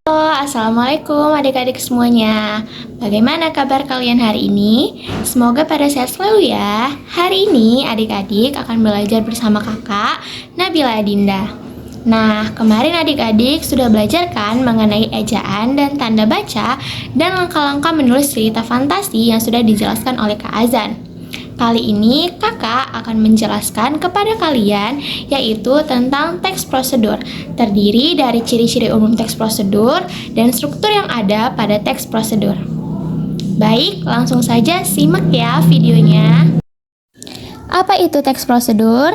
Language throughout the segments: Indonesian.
Halo, Assalamualaikum adik-adik semuanya. Bagaimana kabar kalian hari ini? Semoga pada sehat selalu ya. Hari ini adik-adik akan belajar bersama kakak Nabila Adinda. Nah, kemarin adik-adik sudah belajar kan mengenai ejaan dan tanda baca dan langkah-langkah menulis cerita fantasi yang sudah dijelaskan oleh Kak Azan. Kali ini kakak akan menjelaskan kepada kalian yaitu tentang teks prosedur. Terdiri dari ciri-ciri umum teks prosedur dan struktur yang ada pada teks prosedur. Baik, langsung saja simak ya videonya. Apa itu teks prosedur?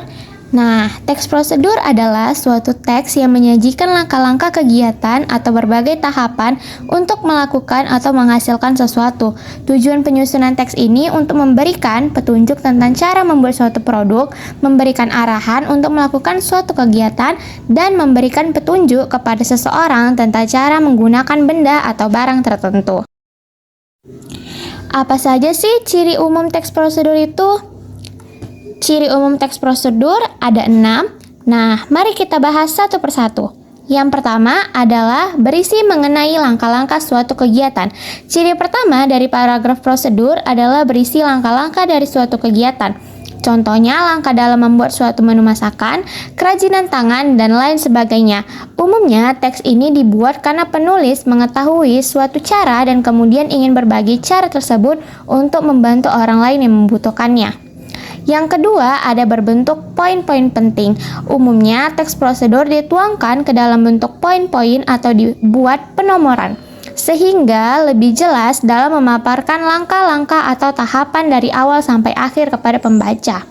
Nah, teks prosedur adalah suatu teks yang menyajikan langkah-langkah kegiatan atau berbagai tahapan untuk melakukan atau menghasilkan sesuatu. Tujuan penyusunan teks ini untuk memberikan petunjuk tentang cara membuat suatu produk, memberikan arahan untuk melakukan suatu kegiatan, dan memberikan petunjuk kepada seseorang tentang cara menggunakan benda atau barang tertentu. Apa saja sih ciri umum teks prosedur itu? Ciri umum teks prosedur ada 6. Nah, mari kita bahas satu persatu. Yang pertama adalah berisi mengenai langkah-langkah suatu kegiatan. Ciri pertama dari paragraf prosedur adalah berisi langkah-langkah dari suatu kegiatan. Contohnya langkah dalam membuat suatu menu masakan, kerajinan tangan, dan lain sebagainya. Umumnya, teks ini dibuat karena penulis mengetahui suatu cara dan kemudian ingin berbagi cara tersebut untuk membantu orang lain yang membutuhkannya. Yang kedua, ada berbentuk poin-poin penting. Umumnya, teks prosedur dituangkan ke dalam bentuk poin-poin atau dibuat penomoran, sehingga lebih jelas dalam memaparkan langkah-langkah atau tahapan dari awal sampai akhir kepada pembaca.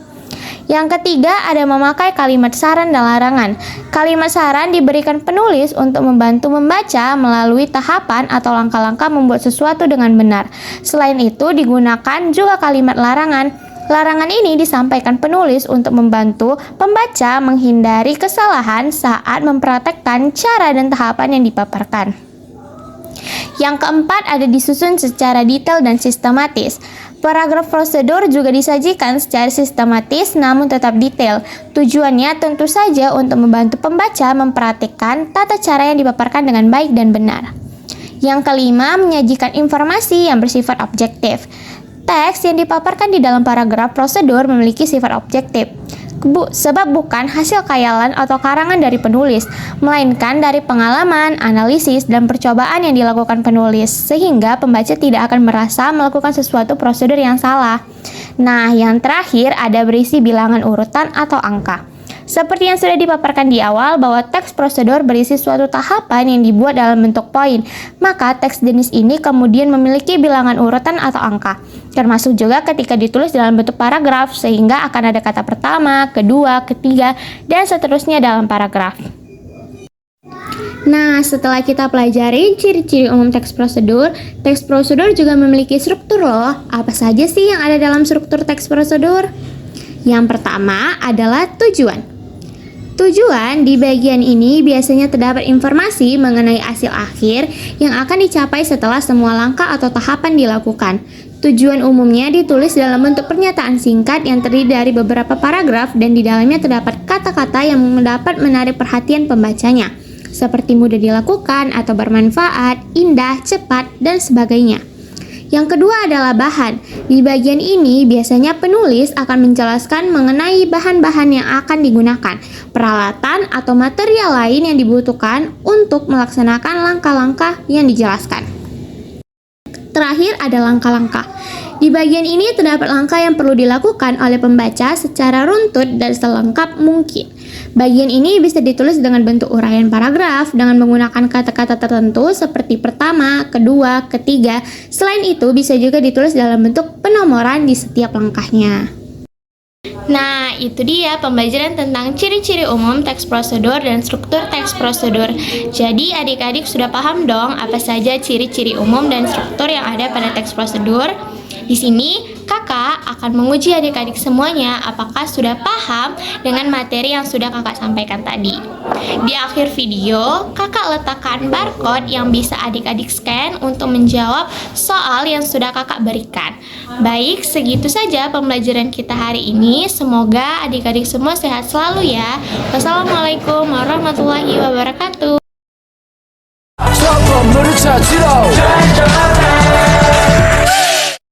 Yang ketiga, ada memakai kalimat saran dan larangan. Kalimat saran diberikan penulis untuk membantu membaca melalui tahapan atau langkah-langkah membuat sesuatu dengan benar. Selain itu, digunakan juga kalimat larangan. Larangan ini disampaikan penulis untuk membantu pembaca menghindari kesalahan saat mempraktekkan cara dan tahapan yang dipaparkan. Yang keempat, ada disusun secara detail dan sistematis. Paragraf prosedur juga disajikan secara sistematis namun tetap detail. Tujuannya tentu saja untuk membantu pembaca mempraktikkan tata cara yang dipaparkan dengan baik dan benar. Yang kelima, menyajikan informasi yang bersifat objektif. Teks yang dipaparkan di dalam paragraf prosedur memiliki sifat objektif, sebab bukan hasil khayalan atau karangan dari penulis, melainkan dari pengalaman, analisis, dan percobaan yang dilakukan penulis, sehingga pembaca tidak akan merasa melakukan sesuatu prosedur yang salah. Nah, yang terakhir ada berisi bilangan urutan atau angka. Seperti yang sudah dipaparkan di awal bahwa teks prosedur berisi suatu tahapan yang dibuat dalam bentuk poin, maka teks jenis ini kemudian memiliki bilangan urutan atau angka, termasuk juga ketika ditulis dalam bentuk paragraf, sehingga akan ada kata pertama, kedua, ketiga, dan seterusnya dalam paragraf. Nah, setelah kita pelajari ciri-ciri umum teks prosedur juga memiliki struktur loh. Apa saja sih yang ada dalam struktur teks prosedur? Yang pertama adalah tujuan. Tujuan di bagian ini biasanya terdapat informasi mengenai hasil akhir yang akan dicapai setelah semua langkah atau tahapan dilakukan. Tujuan umumnya ditulis dalam bentuk pernyataan singkat yang terdiri dari beberapa paragraf dan di dalamnya terdapat kata-kata yang dapat menarik perhatian pembacanya, seperti mudah dilakukan atau bermanfaat, indah, cepat, dan sebagainya. Yang kedua adalah bahan. Di bagian ini biasanya penulis akan menjelaskan mengenai bahan-bahan yang akan digunakan, peralatan atau material lain yang dibutuhkan untuk melaksanakan langkah-langkah yang dijelaskan. Terakhir ada langkah-langkah. Di bagian ini terdapat langkah yang perlu dilakukan oleh pembaca secara runtut dan selengkap mungkin. Bagian ini bisa ditulis dengan bentuk uraian paragraf dengan menggunakan kata-kata tertentu seperti pertama, kedua, ketiga. Selain itu bisa juga ditulis dalam bentuk penomoran di setiap langkahnya. Nah, itu dia pembelajaran tentang ciri-ciri umum teks prosedur dan struktur teks prosedur. Jadi, adik-adik sudah paham dong apa saja ciri-ciri umum dan struktur yang ada pada teks prosedur? Di sini, kakak akan menguji adik-adik semuanya apakah sudah paham dengan materi yang sudah kakak sampaikan tadi. Di akhir video, kakak letakkan barcode yang bisa adik-adik scan untuk menjawab soal yang sudah kakak berikan. Baik, segitu saja pembelajaran kita hari ini. Semoga adik-adik semua sehat selalu ya. Wassalamualaikum warahmatullahi wabarakatuh. 下知道。